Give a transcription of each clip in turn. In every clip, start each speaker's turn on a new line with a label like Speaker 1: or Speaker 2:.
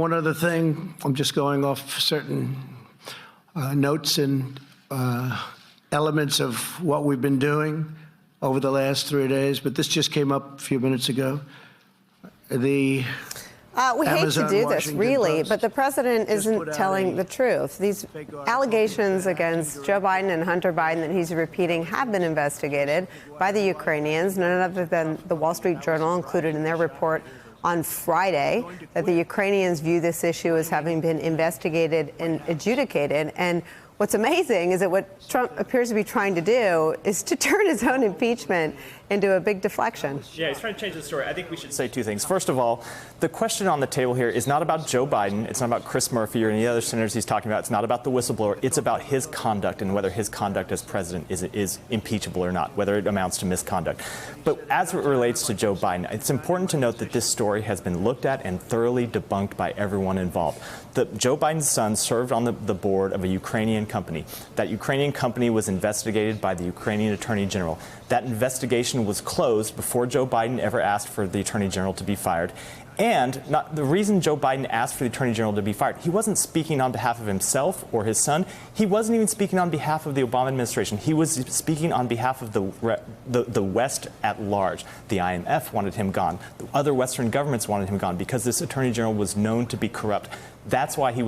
Speaker 1: one other thing. I'm just going off certain notes and elements of what we've been doing over the last 3 days, but this just came up a few minutes ago.
Speaker 2: We hate to do this, really, but the president isn't telling the truth. These allegations against Joe Biden and Hunter Biden that he's repeating have been investigated by the Ukrainians, none other than the Wall Street Journal included in their report on Friday that the Ukrainians view this issue as having been investigated and adjudicated. And what's amazing is that what Trump appears to be trying to do is to turn his own impeachment into a big deflection.
Speaker 3: Yeah, he's trying to change the story. I think we should say two things. First of all, the question on the table here is not about Joe Biden. It's not about Chris Murphy or any other senators he's talking about. It's not about the whistleblower. It's about his conduct and whether his conduct as president is impeachable or not, whether it amounts to misconduct. But as it relates to Joe Biden, it's important to note that this story has been looked at and thoroughly debunked by everyone involved. Joe Biden's son served on the board of a Ukrainian company. That Ukrainian company was investigated by the Ukrainian Attorney General. That investigation was closed before Joe Biden ever asked for the Attorney General to be fired. And the reason Joe Biden asked for the Attorney General to be fired, he wasn't speaking on behalf of himself or his son. He wasn't even speaking on behalf of the Obama administration. He was speaking on behalf of the West at large. The IMF wanted him gone. The other Western governments wanted him gone because this Attorney General was known to be corrupt. That's why Joe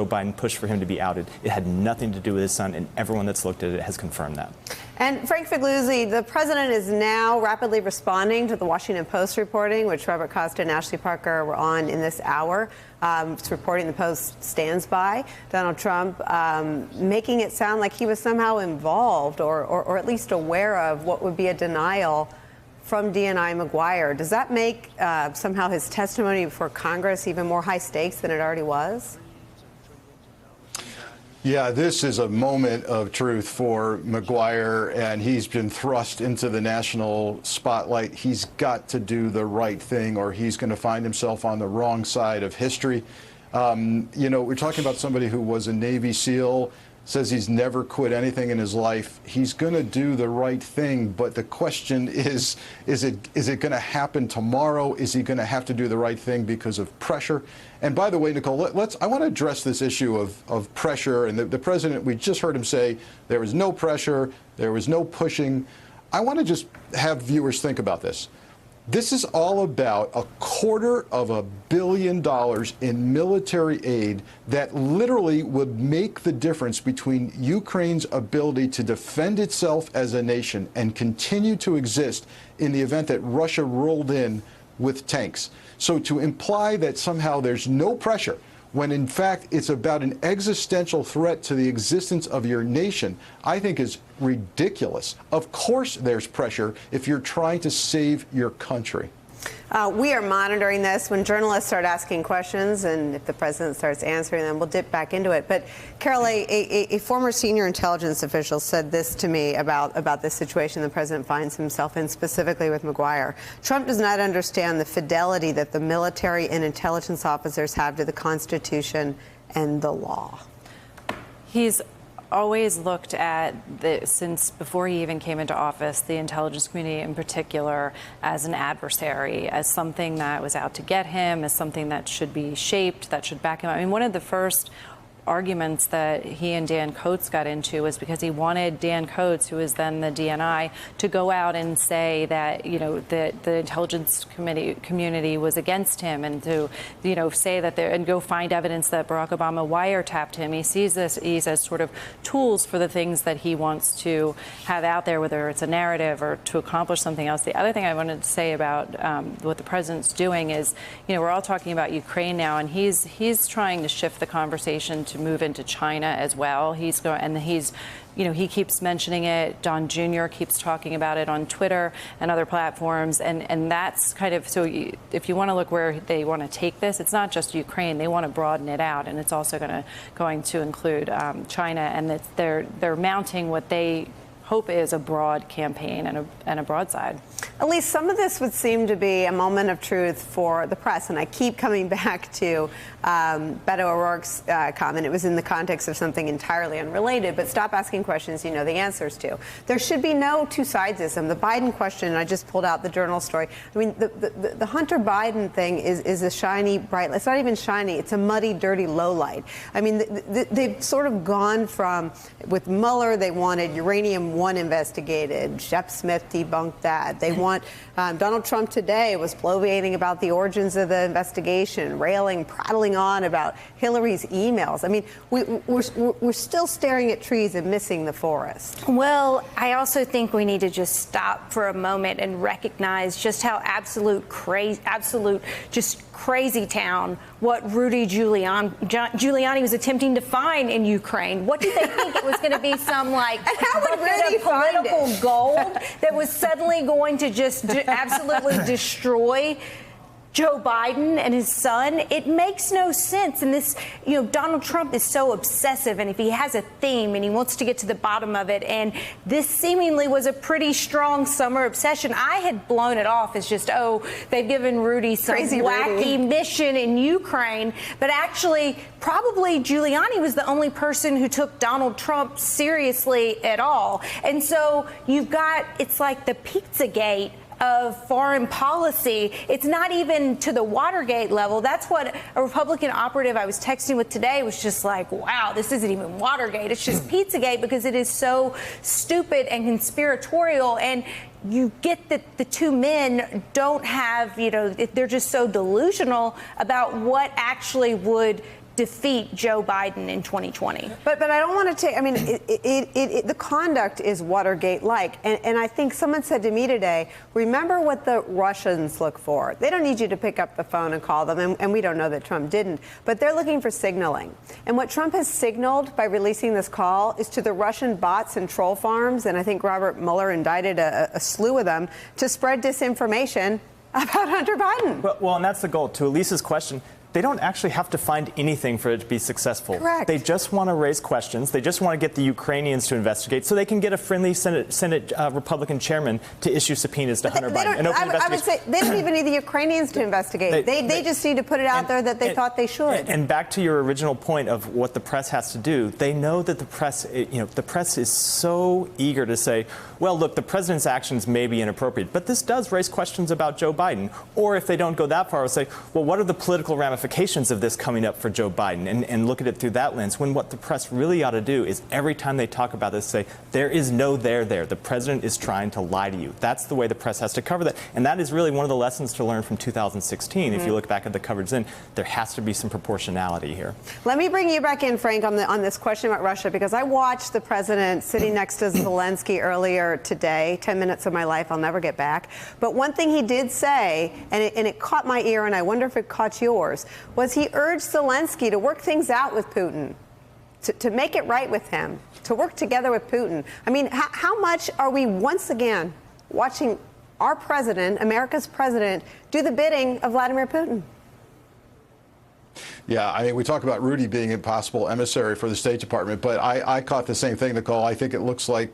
Speaker 3: Biden pushed for him to be outed. It had nothing to do with his son, and everyone that's looked at it has confirmed that.
Speaker 2: And Frank Figliuzzi, the president is now rapidly responding to the Washington Post reporting, which Robert Costa and Ashley Parker were on in this hour. It's reporting the Post stands by Donald Trump, making it sound like he was somehow involved or at least aware of what would be a denial from DNI McGuire. Does that make somehow his testimony before Congress even more high stakes than it already was?
Speaker 4: Yeah, this is a moment of truth for McGuire, and he's been thrust into the national spotlight. He's got to do the right thing, or he's going to find himself on the wrong side of history. You know, we're talking about somebody who was a Navy SEAL, says he's never quit anything in his life. He's going to do the right thing, but the question is it going to happen tomorrow? Is he going to have to do the right thing because of pressure? And by the way, Nicole, I want to address this issue of pressure. And the president, we just heard him say there was no pressure, there was no pushing. I want to just have viewers think about this. This is all about $250 million in military aid that literally would make the difference between Ukraine's ability to defend itself as a nation and continue to exist in the event that Russia rolled in with tanks. So to imply that somehow there's no pressure, when in fact it's about an existential threat to the existence of your nation, I think is ridiculous. Of course there's pressure if you're trying to save your country.
Speaker 2: We are monitoring this. When journalists start asking questions and if the president starts answering them, we'll dip back into it. But, Carol, a former senior intelligence official said this to me about this situation the president finds himself in, specifically with McGuire. Trump does not understand the fidelity that the military and intelligence officers have to the Constitution and the law.
Speaker 5: He's always looked at, since before he even came into office, the intelligence community in particular as an adversary, as something that was out to get him, as something that should be shaped, that should back him up. I mean, one of the first arguments that he and Dan Coats got into was because he wanted Dan Coats, who was then the DNI, to go out and say that, you know, the intelligence community was against him, and to, you know, say that and go find evidence that Barack Obama wiretapped him. He sees these as sort of tools for the things that he wants to have out there, whether it's a narrative or to accomplish something else. The other thing I wanted to say about what the president's doing is, you know, we're all talking about Ukraine now, and he's trying to shift the conversation to move into China as well. He keeps mentioning it. Don Jr. keeps talking about it on Twitter and other platforms. And that's kind of, so if you want to look where they want to take this, it's not just Ukraine. They want to broaden it out. And it's also going to include China. And they're mounting what they hope is a broad campaign and a broadside.
Speaker 2: At least some of this would seem to be a moment of truth for the press. And I keep coming back to Beto O'Rourke's comment. It was in the context of something entirely unrelated, but stop asking questions you know the answers to. There should be no two-sidesism. The Biden question, and I just pulled out the Journal story. I mean, the Hunter Biden thing is a shiny, bright, it's not even shiny, it's a muddy, dirty lowlight. I mean, they've sort of gone from, with Mueller, they wanted Uranium One investigated. Shep Smith debunked that. They want, Donald Trump today was bloviating about the origins of the investigation, prattling on about Hillary's emails. I mean, we're still staring at trees and missing the forest.
Speaker 6: Well, I also think we need to just stop for a moment and recognize just how absolute crazy town what Rudy Giuliani was attempting to find in Ukraine. What did they think? It was going to be some like bucket of political gold that was suddenly going to just absolutely destroy Joe Biden and his son? It makes no sense. And this, Donald Trump is so obsessive, and if he has a theme and he wants to get to the bottom of it, and this seemingly was a pretty strong summer obsession. I had blown it off as just, they've given Rudy some wacky mission in Ukraine, but actually probably Giuliani was the only person who took Donald Trump seriously at all. And so you've got, it's like the Pizzagate of foreign policy. It's not even to the Watergate level. That's what a Republican operative I was texting with today was just like, wow, this isn't even Watergate. It's just Pizzagate, because it is so stupid and conspiratorial. And you get that the two men don't have, they're just so delusional about what actually would defeat Joe Biden in 2020.
Speaker 2: But I don't want to take, I mean, the conduct is Watergate-like. And I think someone said to me today, remember what the Russians look for. They don't need you to pick up the phone and call them, and we don't know that Trump didn't, but they're looking for signaling. And what Trump has signaled by releasing this call is to the Russian bots and troll farms, and I think Robert Mueller indicted a slew of them, to spread disinformation about Hunter Biden.
Speaker 3: Well, and that's the goal. To Elisa's question, they don't actually have to find anything for it to be successful.
Speaker 2: Correct.
Speaker 3: They just want to raise questions. They just want to get the Ukrainians to investigate so they can get a friendly Senate Republican chairman to issue subpoenas to Hunter Biden.
Speaker 2: I would say they don't even need the Ukrainians to investigate. They just need to put it out there that they thought they should.
Speaker 3: And back to your original point of what the press has to do, they know that the press is so eager to say, well, look, the president's actions may be inappropriate, but this does raise questions about Joe Biden. Or if they don't go that far, they'll say, well, what are the political ramifications of this coming up for Joe Biden, and look at it through that lens, when what the press really ought to do is every time they talk about this say, there is no there there. The president is trying to lie to you. That's the way the press has to cover that. And that is really one of the lessons to learn from 2016. If you look back at the coverage then, there has to be some proportionality here.
Speaker 2: Let me bring you back in, Frank, on this question about Russia, because I watched the president sitting next to Zelensky earlier today, 10 minutes of my life I'll never get back. But one thing he did say, and it caught my ear, and I wonder if it caught yours, was he urged Zelensky to work things out with Putin, to make it right with him, to work together with Putin. I mean, how much are we once again watching our president, America's president, do the bidding of Vladimir Putin?
Speaker 4: Yeah, I mean, we talk about Rudy being a possible emissary for the State Department, but I caught the same thing, Nicole. I think it looks like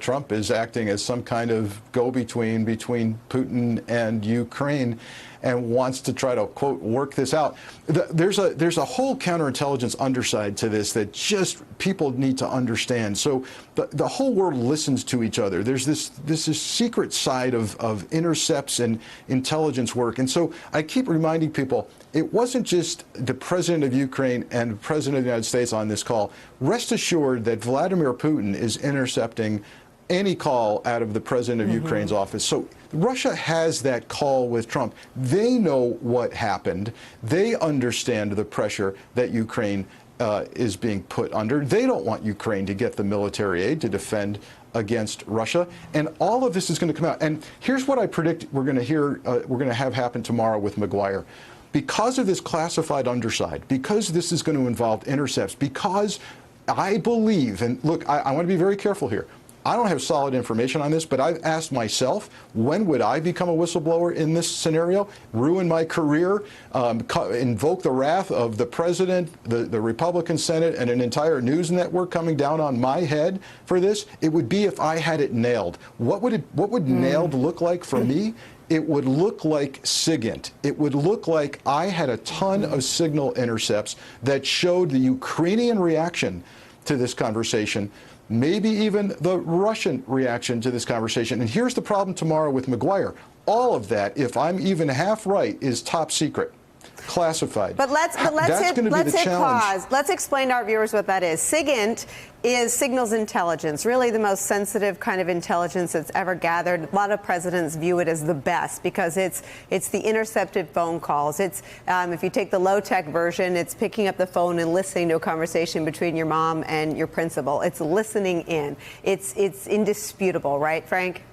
Speaker 4: Trump is acting as some kind of go-between between Putin and Ukraine, and wants to try to, quote, work this out. There's a whole counterintelligence underside to this that just people need to understand. So the whole world listens to each other. There's this secret side of intercepts and intelligence work. And so I keep reminding people, it wasn't just the president of Ukraine and the president of the United States on this call. Rest assured that Vladimir Putin is intercepting any call out of the president of Ukraine's office. So Russia has that call with Trump. They know what happened. They understand the pressure that Ukraine is being put under. They don't want Ukraine to get the military aid to defend against Russia. And all of this is going to come out. And here's what I predict we're going to have happen tomorrow with McGuire. Because of this classified underside, because this is going to involve intercepts, because I believe, and look, I want to be very careful here, I don't have solid information on this, but I've asked myself, when would I become a whistleblower in this scenario, ruin my career, invoke the wrath of the president, the Republican Senate, and an entire news network coming down on my head for this? It would be if I had it nailed. What would nailed look like for me? It would look like SIGINT. It would look like I had a ton of signal intercepts that showed the Ukrainian reaction to this conversation, maybe even the Russian reaction to this conversation. And here's the problem tomorrow with Maguire. All of that, if I'm even half right, is top secret, classified.
Speaker 2: But let's hit pause. Let's explain to our viewers what that is. SIGINT is signals intelligence, really the most sensitive kind of intelligence that's ever gathered. A lot of presidents view it as the best because it's the intercepted phone calls. It's if you take the low-tech version, it's picking up the phone and listening to a conversation between your mom and your principal. It's listening in. It's indisputable, right, Frank?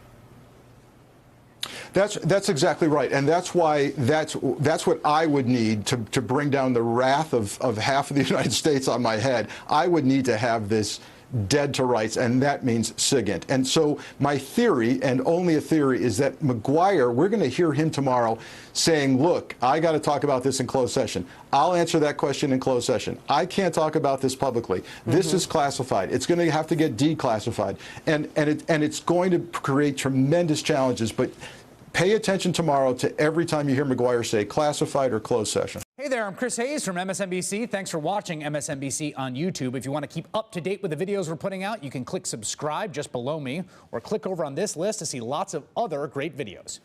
Speaker 4: That's exactly right, and that's why that's what I would need to bring down the wrath of half of the United States on my head. I would need to have this dead to rights, and that means SIGINT. And so my theory, and only a theory, is that Maguire, we're going to hear him tomorrow saying, look, I got to talk about this in closed session. I'll answer that question in closed session. I can't talk about this publicly. This is classified. It's going to have to get declassified, and it's going to create tremendous challenges. But pay attention tomorrow to every time you hear Maguire say classified or closed session.
Speaker 7: Hey there, I'm Chris Hayes from MSNBC. Thanks for watching MSNBC on YouTube. If you want to keep up to date with the videos we're putting out, you can click subscribe just below me or click over on this list to see lots of other great videos.